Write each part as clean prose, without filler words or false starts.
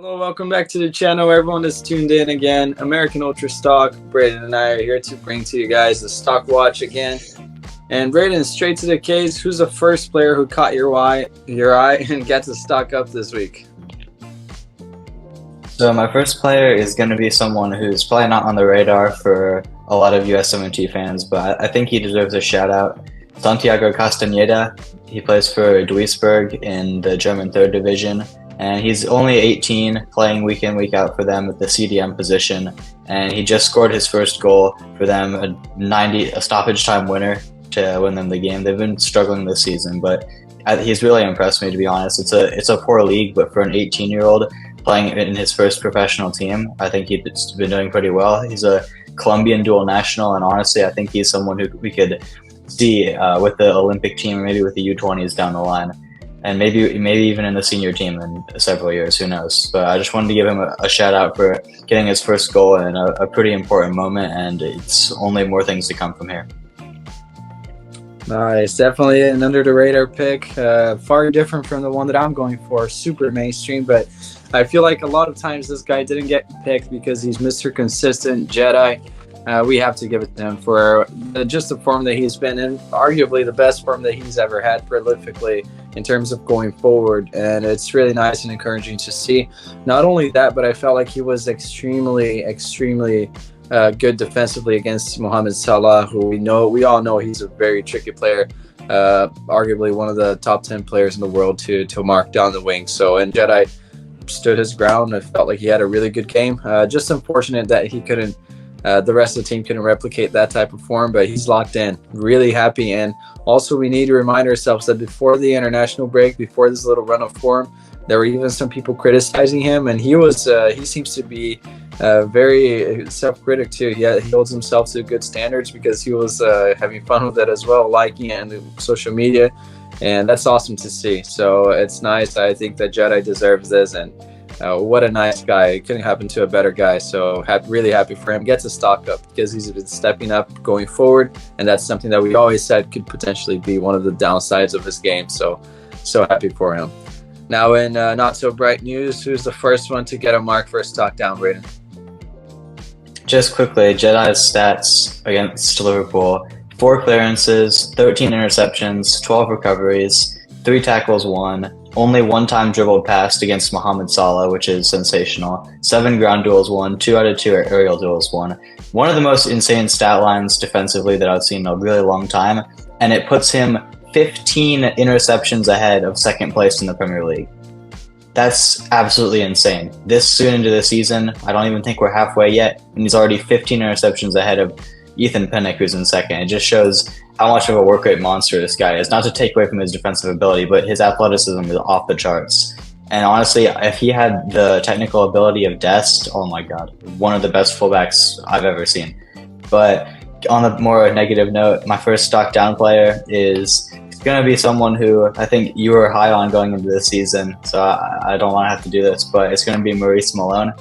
Hello, welcome back to the channel. Everyone that's tuned in again. American Ultra Stock. Braden and I are here to bring to you guys the stock watch again. And Braden, straight to the case, who's the first player who caught your eye and got to stock up this week? So my first player is going to be someone who's probably not on the radar for a lot of USMNT fans, but I think he deserves a shout out. Santiago Castaneda. He plays for Duisburg in the German 3rd Division. And he's only 18, playing week in, week out for them at the CDM position. And he just scored his first goal for them, a stoppage time winner to win them the game. They've been struggling this season, but he's really impressed me, to be honest. It's a poor league, but for an 18-year-old playing in his first professional team, I think he's been doing pretty well. He's a Colombian dual national, and honestly, I think he's someone who we could see with the Olympic team or maybe with the U20s down the line. And maybe even in the senior team in several years, who knows. But I just wanted to give him a shout out for getting his first goal in a pretty important moment, and it's only more things to come from here. Nice, definitely an under the radar pick. Far different from the one that I'm going for, super mainstream. But I feel like a lot of times this guy didn't get picked because he's Mr. Consistent Jedi. We have to give it to him for just the form that he's been in, arguably the best form that he's ever had prolifically in terms of going forward. And it's really nice and encouraging to see. Not only that, but I felt like he was extremely good defensively against Mohamed Salah, who we all know he's a very tricky player, arguably one of the top 10 players in the world to mark down the wing. So, and Jedi stood his ground. I felt like he had a really good game. Just unfortunate that he couldn't. The rest of the team couldn't replicate that type of form, but he's locked in. Really happy. And also, we need to remind ourselves that before the international break, before this little run of form, there were even some people criticizing him, and he seems to be very self-critic too. He holds himself to good standards because he was having fun with it as well, liking it on social media, and that's awesome to see. So it's nice. I think that Jedi deserves this, and what a nice guy. It couldn't happen to a better guy. So really happy for him. Gets a stock up because he's been stepping up going forward. And that's something that we always said could potentially be one of the downsides of his game. So happy for him. Now in not so bright news, who's the first one to get a mark for a stock down, Braden? Just quickly, Jedi's stats against Liverpool: 4 clearances, 13 interceptions, 12 recoveries, 3 tackles won. Only 1 time dribbled past against Mohamed Salah, which is sensational. 7 ground duels won, 2 out of 2 aerial duels won. One of the most insane stat lines defensively that I've seen in a really long time, and it puts him 15 interceptions ahead of second place in the Premier League. That's absolutely insane. This soon into the season, I don't even think we're halfway yet, and he's already 15 interceptions ahead of Ethan Pinnock, who's in second. It just shows how much of a work rate monster this guy is. Not to take away from his defensive ability, but his athleticism is off the charts. And honestly, if he had the technical ability of Dest, oh my god, one of the best fullbacks I've ever seen. But on a more negative note, my first stock down player is going to be someone who I think you were high on going into this season, so I don't want to have to do this, but it's going to be Maurice Malone,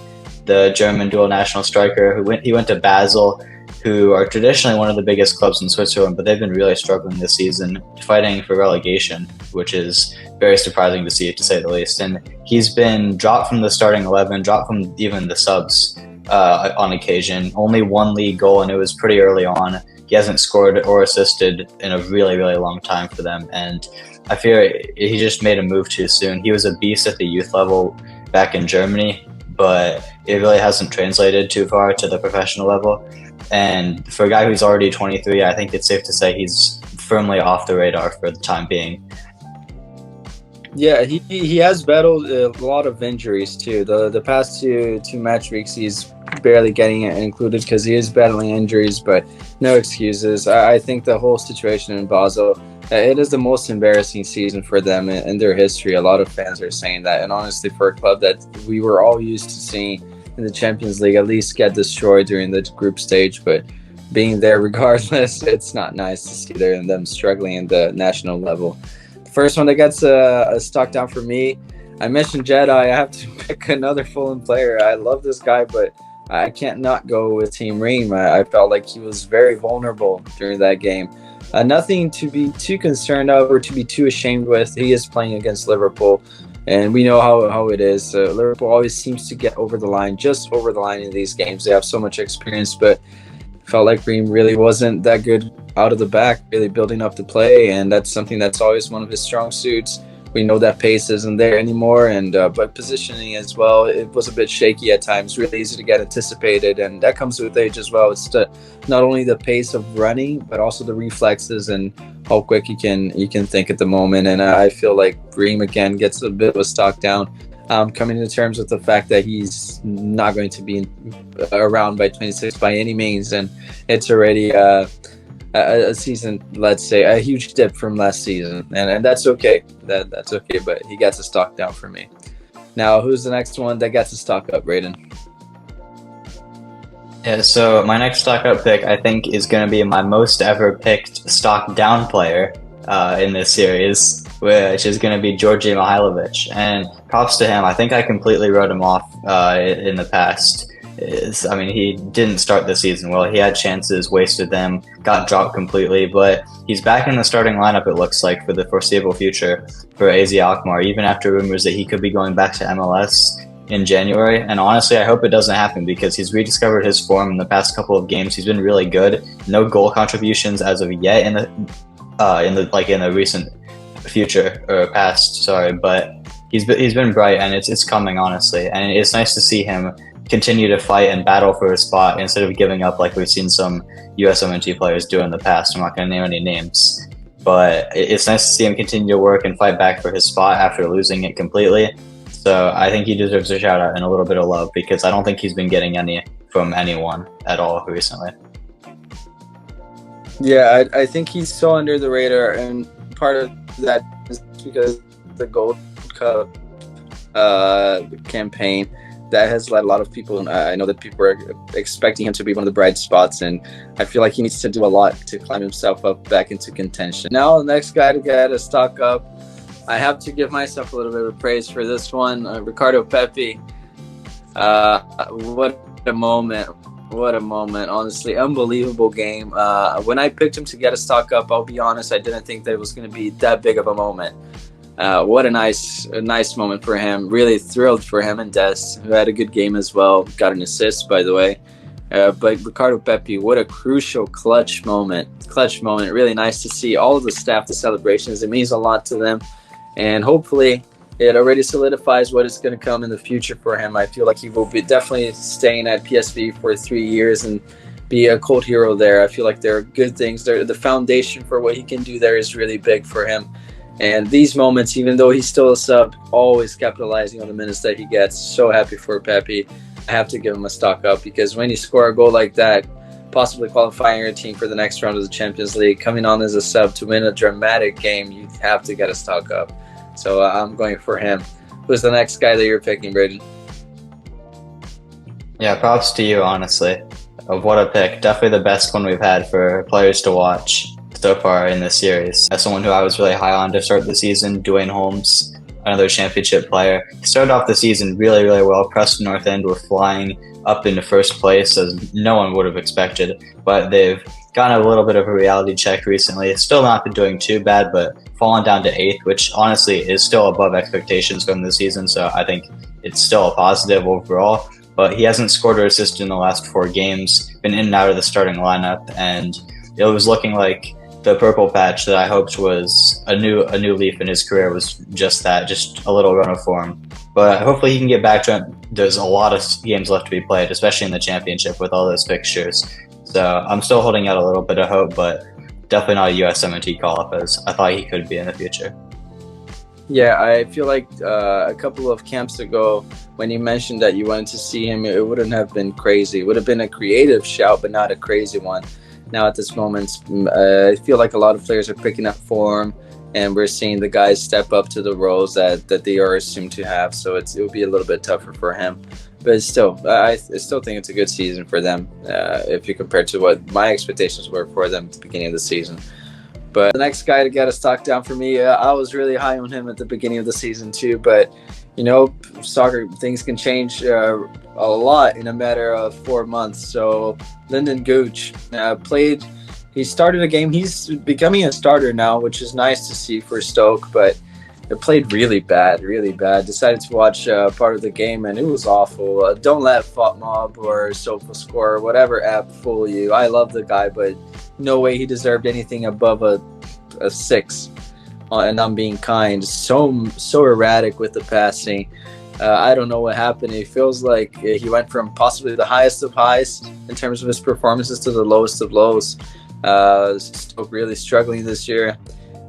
the German dual national striker. He went to Basel, who are traditionally one of the biggest clubs in Switzerland, but they've been really struggling this season, fighting for relegation, which is very surprising to see, to say the least. And he's been dropped from the starting 11, dropped from even the subs on occasion. Only 1 league goal, and it was pretty early on. He hasn't scored or assisted in a really long time for them, and I fear he just made a move too soon. He was a beast at the youth level back in Germany, but it really hasn't translated too far to the professional level. And for a guy who's already 23, I think it's safe to say he's firmly off the radar for the time being. Yeah, he has battled a lot of injuries too. The past two match weeks, he's barely getting it included because he is battling injuries, but no excuses. I think the whole situation in Basel, it is the most embarrassing season for them in their history. A lot of fans are saying that, and honestly, for a club that we were all used to seeing in the Champions League at least get destroyed during the group stage, but being there regardless, it's not nice to see them struggling in the national level. The first one that gets a stock down for me, I mentioned Jedi. I have to pick another Fulham player. I love this guy, but I can't not go with Team Reyna. I felt like he was very vulnerable during that game. Nothing to be too concerned of or to be too ashamed with. He is playing against Liverpool. And we know how it is. Liverpool always seems to get over the line, just over the line in these games. They have so much experience, but felt like Ream really wasn't that good out of the back, really building up the play, and that's something that's always one of his strong suits. We know that pace isn't there anymore, and but positioning as well, it was a bit shaky at times, really easy to get anticipated, and that comes with age as well. It's not only the pace of running, but also the reflexes and how quick you can think at the moment. And I feel like Ream again gets a bit of a stock down. Coming to terms with the fact that he's not going to be around by 26 by any means, and it's already a season, let's say, a huge dip from last season, and that's okay. That's okay, but he gets a stock down for me. Now, who's the next one that gets a stock up, Raiden? Yeah, so my next stock up pick, I think, is going to be my most ever picked stock down player in this series, which is going to be Georgi Mihailovic. And props to him. I think I completely wrote him off in the past. I mean, he didn't start the season well. He had chances, wasted them, got dropped completely. But he's back in the starting lineup, it looks like, for the foreseeable future for AZ Alkmaar, even after rumors that he could be going back to MLS in January. And honestly, I hope it doesn't happen because he's rediscovered his form in the past couple of games. He's been really good. No goal contributions as of yet in the recent future or past, sorry, but he's been bright, and it's coming, honestly, and it's nice to see him continue to fight and battle for his spot instead of giving up like we've seen some USMNT players do in the past. I'm not going to name any names, but it's nice to see him continue to work and fight back for his spot after losing it completely. So I think he deserves a shout out and a little bit of love because I don't think he's been getting any from anyone at all recently. Yeah, I think he's so under the radar, and part of that is because the Gold Cup campaign that has led a lot of people. I know that people are expecting him to be one of the bright spots, and I feel like he needs to do a lot to climb himself up back into contention. Now, the next guy to get a stock up, I have to give myself a little bit of praise for this one, Ricardo Pepi. What a moment. What a moment. Honestly, unbelievable game. When I picked him to get a stock up, I'll be honest, I didn't think that it was going to be that big of a moment. What a nice moment for him. Really thrilled for him and Des, who had a good game as well. Got an assist, by the way. But Ricardo Pepi, what a crucial clutch moment. Really nice to see all of the staff, the celebrations. It means a lot to them. And hopefully it already solidifies what is going to come in the future for him. I feel like he will be definitely staying at PSV for 3 years and be a cult hero there. I feel like there are good things there. The foundation for what he can do there is really big for him. And these moments, even though he's still a sub, always capitalizing on the minutes that he gets. So happy for Pepi. I have to give him a stock up because when you score a goal like that, possibly qualifying your team for the next round of the Champions League, coming on as a sub to win a dramatic game, you have to get a stock up. So I'm going for him. Who's the next guy that you're picking, Braden? Yeah, props to you, honestly. What a pick. Definitely the best one we've had for players to watch so far in this series. As someone who I was really high on to start the season, Dwayne Holmes, another championship player. He started off the season really, really well. Preston North End were flying up into first place as no one would have expected, but they've gotten a little bit of a reality check recently. Still not been doing too bad, but fallen down to 8th, which honestly is still above expectations from the season, so I think it's still a positive overall. But he hasn't scored or assisted in the last 4 games, been in and out of the starting lineup, and it was looking like the purple patch that I hoped was a new leaf in his career was just that, just a little run of form. But hopefully he can get back to it. There's a lot of games left to be played, especially in the championship with all those fixtures. So I'm still holding out a little bit of hope, but definitely not a USMNT call-up as I thought he could be in the future. Yeah, I feel like a couple of camps ago, when you mentioned that you wanted to see him, it wouldn't have been crazy. It would have been a creative shout, but not a crazy one. Now at this moment, I feel like a lot of players are picking up form, and we're seeing the guys step up to the roles that they are assumed to have. So it will be a little bit tougher for him. But still, I still think it's a good season for them if you compare to what my expectations were for them at the beginning of the season. But the next guy to get a stock down for me, I was really high on him at the beginning of the season too. But, you know, soccer, things can change a lot in a matter of 4 months. So Lyndon Gooch he started a game. He's becoming a starter now, which is nice to see for Stoke. But It played really bad, really bad. Decided to watch part of the game, and it was awful. Don't let FotMob or SofaScore or whatever app fool you. I love the guy, but no way he deserved anything above a 6. And I'm being kind. So erratic with the passing. I don't know what happened. It feels like he went from possibly the highest of highs in terms of his performances to the lowest of lows. Still really struggling this year,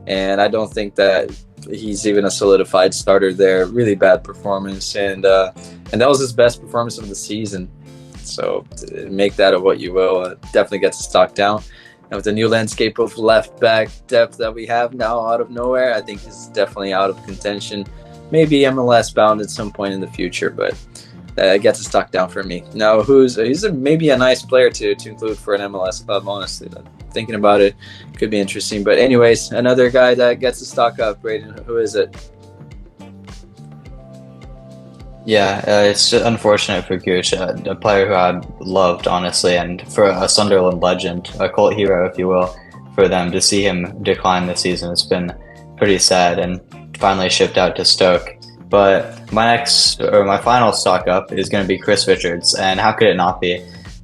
and I don't think that he's even a solidified starter there. Really bad performance, and that was his best performance of the season. So make that of what you will. Definitely gets a stock down. And with the new landscape of left back depth that we have now out of nowhere, I think he's definitely out of contention. Maybe MLS bound at some point in the future, but gets a stock down for me. Now, maybe a nice player to include for an MLS club, honestly. Thinking about it, could be interesting. But anyways, another guy that gets a stock up, Braden, who is it? Yeah, it's just unfortunate for Gooch, a player who I loved, honestly, and for a Sunderland legend, a cult hero, if you will, for them to see him decline this season. It's been pretty sad, and finally shipped out to Stoke. But my final stock up is going to be Chris Richards, and how could it not be?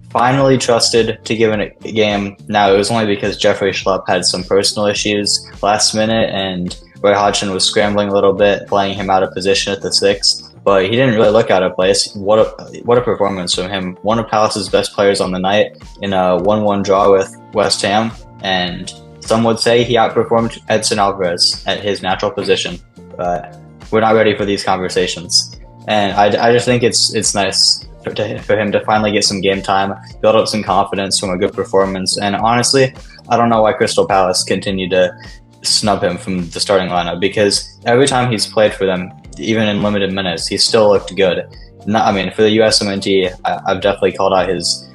Finally trusted to give it a game. Now, it was only because Jeffrey Schlupp had some personal issues last minute, and Roy Hodgson was scrambling a little bit, playing him out of position at the 6. But he didn't really look out of place. What a performance from him. One of Palace's best players on the night in a 1-1 draw with West Ham, and some would say he outperformed Edson Alvarez at his natural position. But we're not ready for these conversations. And I just think it's nice for him to finally get some game time, build up some confidence from a good performance. And honestly, I don't know why Crystal Palace continued to snub him from the starting lineup, because every time he's played for them, even in limited minutes, he still looked good. For the USMNT, I've definitely called out his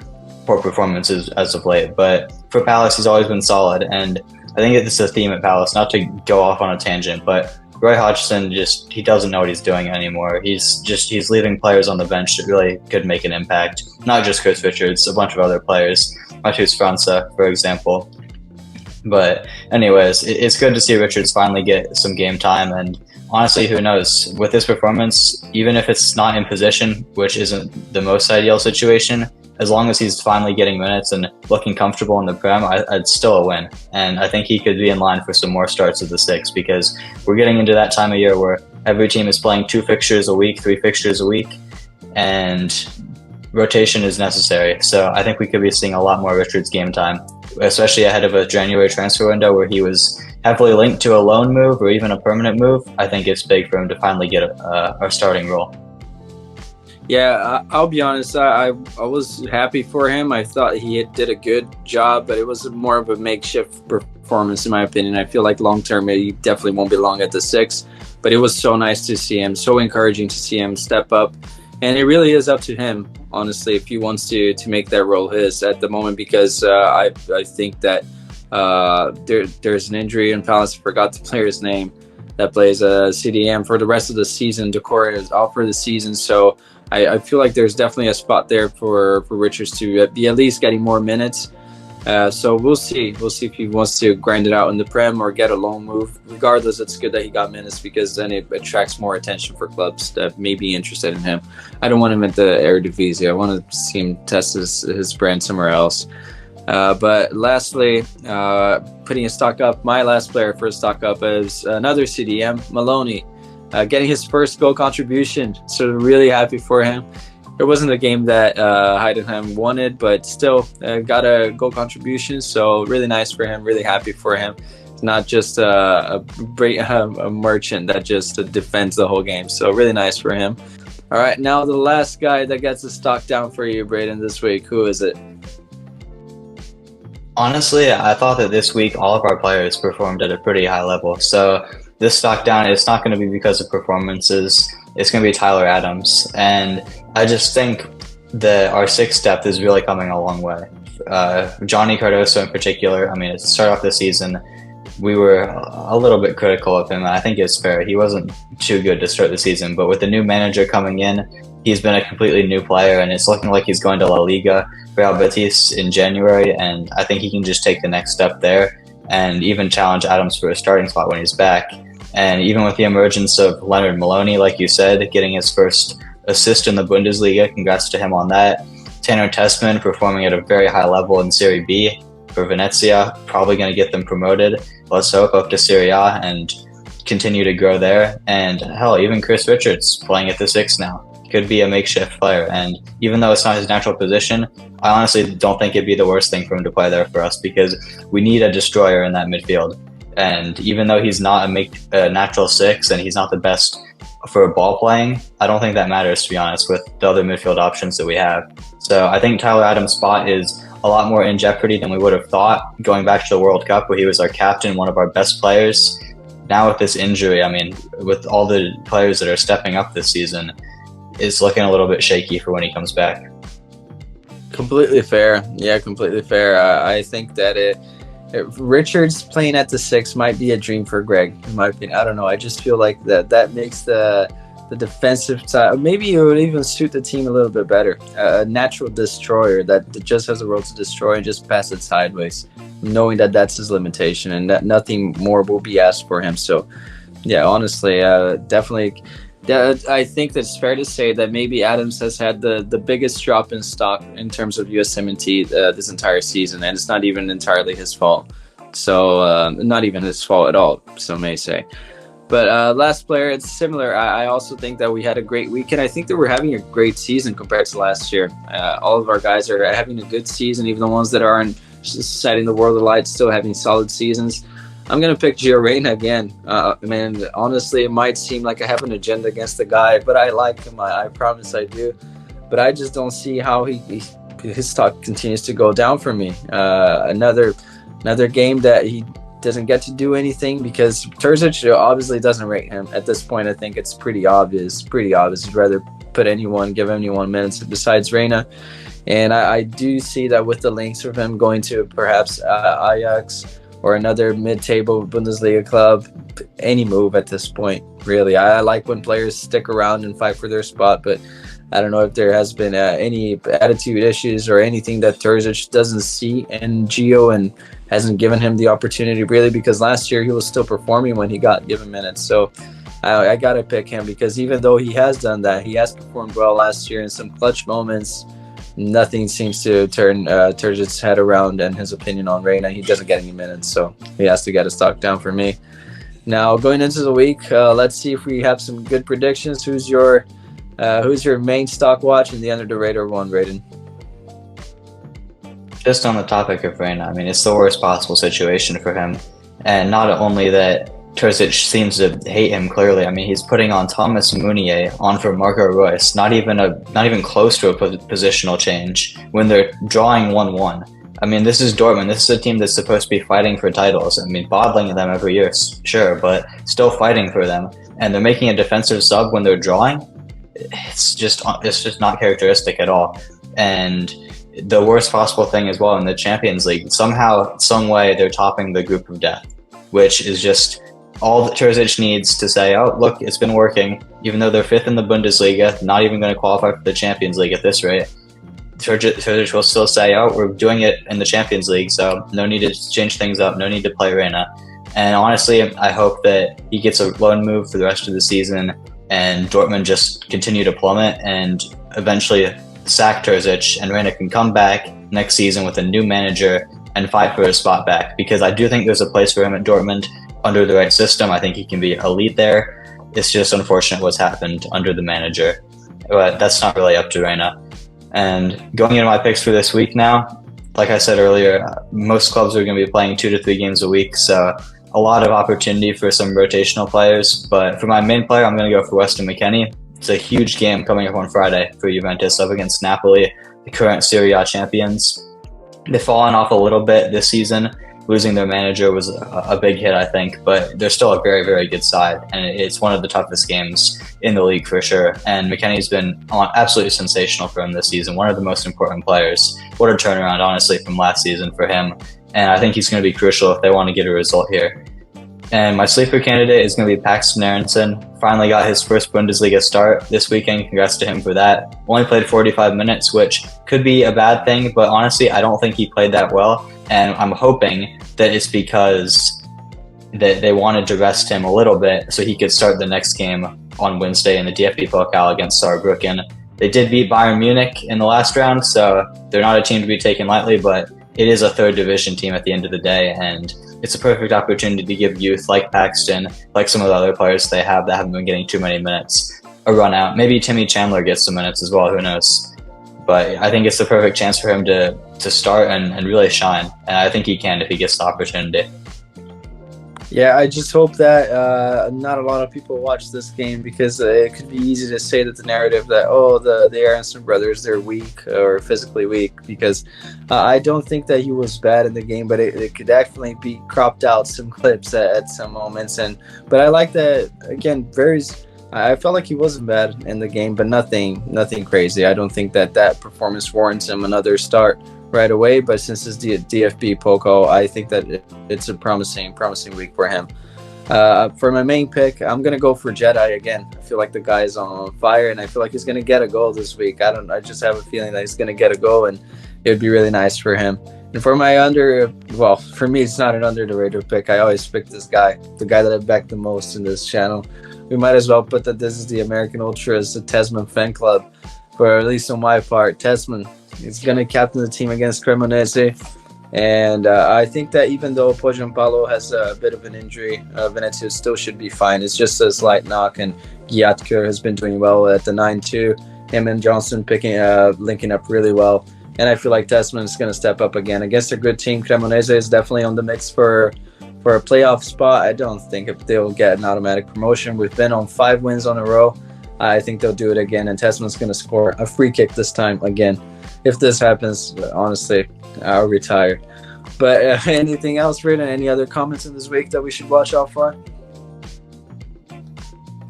poor performances as of late, but for Palace, he's always been solid. And I think it's a theme at Palace, not to go off on a tangent, but Roy Hodgson he doesn't know what he's doing anymore. He's leaving players on the bench that really could make an impact. Not just Chris Richards, a bunch of other players, Matheus França, for example. But anyways, it's good to see Richards finally get some game time, and honestly, who knows? With this performance, even if it's not in position, which isn't the most ideal situation, as long as he's finally getting minutes and looking comfortable in the Prem, it's still a win. And I think he could be in line for some more starts at the 6, because we're getting into that time of year where every team is playing 2 fixtures a week, 3 fixtures a week, and rotation is necessary. So I think we could be seeing a lot more Richards game time, especially ahead of a January transfer window where he was heavily linked to a loan move or even a permanent move. I think it's big for him to finally get a starting role. Yeah, I'll be honest. I was happy for him. I thought he did a good job, but it was more of a makeshift performance, in my opinion. I feel like long term, he definitely won't be long at the 6. But it was so nice to see him, so encouraging to see him step up. And it really is up to him, honestly, if he wants to make that role his at the moment, because I think that there's an injury in Palace. I forgot the player's name that plays CDM for the rest of the season. Decore is out for the season, so I feel like there's definitely a spot there for Richards to be at least getting more minutes. So we'll see. We'll see if he wants to grind it out in the Prem or get a loan move. Regardless, it's good that he got minutes, because then it attracts more attention for clubs that may be interested in him. I don't want him at the Eredivisie. I want to see him test his brand somewhere else. But lastly, putting a stock up, my last player for a stock up is another CDM, Maloney, getting his first goal contribution. So really happy for him. It wasn't a game that Heidenheim wanted, but still got a goal contribution. So really nice for him. Really happy for him. It's not just a merchant that just defends the whole game. So really nice for him. All right, now the last guy that gets a stock down for you, Braden, this week. Who is it? Honestly, I thought that this week all of our players performed at a pretty high level. So this stock down is not going to be because of performances. It's going to be Tyler Adams. And I just think that our 6 depth is really coming a long way. Johnny Cardoso in particular, to start off the season, we were a little bit critical of him, and I think it's fair. He wasn't too good to start the season, but with the new manager coming in, he's been a completely new player, and it's looking like he's going to La Liga, Real Betis in January, and I think he can just take the next step there and even challenge Adams for a starting spot when he's back. And even with the emergence of Leonard Maloney, like you said, getting his first assist in the Bundesliga, congrats to him on that. Tanner Tessman performing at a very high level in Serie B for Venezia, probably going to get them promoted. Let's hope up to Serie A and continue to grow there. And hell, even Chris Richards playing at the 6 now could be a makeshift player. And even though it's not his natural position, I honestly don't think it'd be the worst thing for him to play there for us, because we need a destroyer in that midfield. And even though he's not a natural 6 and he's not the best for ball playing, I don't think that matters, to be honest, with the other midfield options that we have. So I think Tyler Adams' spot is a lot more in jeopardy than we would have thought going back to the World Cup, where he was our captain, one of our best players. Now with this injury, I mean, with all the players that are stepping up this season, it's looking a little bit shaky for when he comes back. Completely fair. Yeah, completely fair. I think that Richards playing at the 6 might be a dream for Greg, in my opinion. I don't know. I just feel like that makes the defensive side, maybe it would even suit the team a little bit better. A natural destroyer that just has a role to destroy and just pass it sideways, knowing that that's his limitation and that nothing more will be asked for him. So, yeah, honestly, definitely. I think that it's fair to say that maybe Adams has had the biggest drop in stock in terms of USMNT this entire season, and it's not even entirely his fault. So, not even his fault at all, some may say. But last player, it's similar. I also think that we had a great weekend. I think that we're having a great season compared to last year. All of our guys are having a good season, even the ones that aren't setting the world alight, still having solid seasons. I'm going to pick Reyna again. Man, honestly, it might seem like I have an agenda against the guy, but I like him. I promise I do. But I just don't see how his stock continues to go down for me. Another game that he doesn't get to do anything, because Terzic obviously doesn't rate him. At this point, I think it's pretty obvious. He'd rather give anyone minutes besides Reyna. And I do see that with the links of him going to perhaps Ajax or another mid-table Bundesliga club, any move at this point, really. I like when players stick around and fight for their spot, but I don't know if there has been any attitude issues or anything that Terzic doesn't see in Gio and hasn't given him the opportunity, really, because last year he was still performing when he got given minutes. So I got to pick him, because even though he has done that, he has performed well last year in some clutch moments. Nothing seems to turn Terzic's head around and his opinion on Reyna. He doesn't get any minutes, so he has to get his stock down for me. Now, going into the week, let's see if we have some good predictions. Who's your main stock watch in the under the radar one, Raiden? Just on the topic of Reyna, I mean, it's the worst possible situation for him. And not only that, Terzic seems to hate him clearly. I mean, he's putting on Thomas Meunier on for Marco Reus, not even close to a positional change when they're drawing 1-1. I mean, this is Dortmund. This is a team that's supposed to be fighting for titles. I mean, bottling them every year, sure, but still fighting for them. And they're making a defensive sub when they're drawing. It's just not characteristic at all. And the worst possible thing as well in the Champions League, somehow, some way, they're topping the group of death, which is just all that Terzic needs to say, oh, look, it's been working. Even though they're 5th in the Bundesliga, not even going to qualify for the Champions League at this rate, Terzic will still say, oh, we're doing it in the Champions League, so no need to change things up, no need to play Reyna. And honestly, I hope that he gets a loan move for the rest of the season and Dortmund just continue to plummet and eventually sack Terzic and Reyna can come back next season with a new manager and fight for his spot back, because I do think there's a place for him at Dortmund under the right system. I think he can be elite there. It's just unfortunate what's happened under the manager, but that's not really up to Reyna. And going into my picks for this week now, like I said earlier, most clubs are going to be playing 2 to 3 games a week, so a lot of opportunity for some rotational players. But for my main player, I'm going to go for Weston McKennie. It's a huge game coming up on Friday for Juventus up against Napoli, the current Serie A champions. They've fallen off a little bit this season. Losing their manager was a big hit, I think, but they're still a very, very good side, and it's one of the toughest games in the league for sure. And McKennie's been absolutely sensational for him this season, one of the most important players. What a turnaround, honestly, from last season for him, and I think he's going to be crucial if they want to get a result here. And my sleeper candidate is going to be Paxton Aronson. Finally got his first Bundesliga start this weekend. Congrats to him for that. Only played 45 minutes, which could be a bad thing, but honestly, I don't think he played that well. And I'm hoping that it's because they wanted to rest him a little bit so he could start the next game on Wednesday in the DFB Pokal against Saarbrücken. They did beat Bayern Munich in the last round, so they're not a team to be taken lightly, but it is a third division team at the end of the day, and it's a perfect opportunity to give youth like Paxton, like some of the other players they have that haven't been getting too many minutes, a run out. Maybe Timmy Chandler gets some minutes as well, who knows. But I think it's the perfect chance for him to start and really shine, and I think he can if he gets the opportunity. Yeah, I just hope that not a lot of people watch this game, because it could be easy to say that the narrative that, oh, the Aronson brothers, they're weak or physically weak, because I don't think that he was bad in the game, but it could definitely be cropped out some clips at some moments. But I like that, again, I felt like he wasn't bad in the game, but nothing crazy. I don't think that performance warrants him another start right away, but since it's the DFB Pokal, I think that it's a promising week for him. For my main pick, I'm gonna go for Jedi again. I feel like the guy's on fire, and I feel like he's gonna get a goal this week. I just have a feeling that he's gonna get a goal, and it would be really nice for him. And for my for me, it's not an under the radar pick. I always pick this guy, the guy that I back the most in this channel. We might as well put that this is the American Ultras, the Tesman fan club, for at least on my part. Tesman is going to captain the team against Cremonese. And I think that even though Pojampalo has a bit of an injury, Venezia still should be fine. It's just a slight knock, and Gyatker has been doing well at the 9-2. Him and Johnson linking up really well. And I feel like Tesman is going to step up again against a good team. Cremonese is definitely on the mix for a playoff spot. I don't think if they'll get an automatic promotion. We've been on 5 wins on a row. I think they'll do it again, and Tesman's going to score a free kick this time again. If this happens, honestly, I'll retire. But anything else, Reyna? Any other comments in this week that we should watch out for?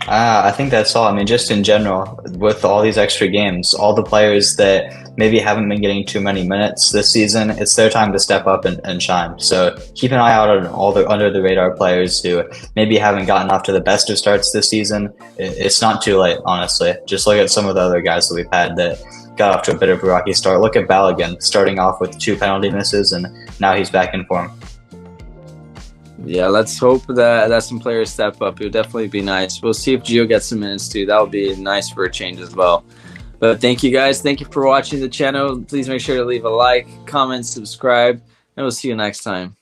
I think that's all. I mean, just in general, with all these extra games, all the players that maybe haven't been getting too many minutes this season, it's their time to step up and shine. So keep an eye out on all the under the radar players who maybe haven't gotten off to the best of starts this season. It's not too late, honestly. Just look at some of the other guys that we've had that got off to a bit of a rocky start. Look at Balogun, starting off with 2 penalty misses, and now he's back in form. Yeah, let's hope that some players step up. It would definitely be nice. We'll see if Gio gets some minutes too. That would be nice for a change as well. But thank you guys. Thank you for watching the channel. Please make sure to leave a like, comment, subscribe, and we'll see you next time.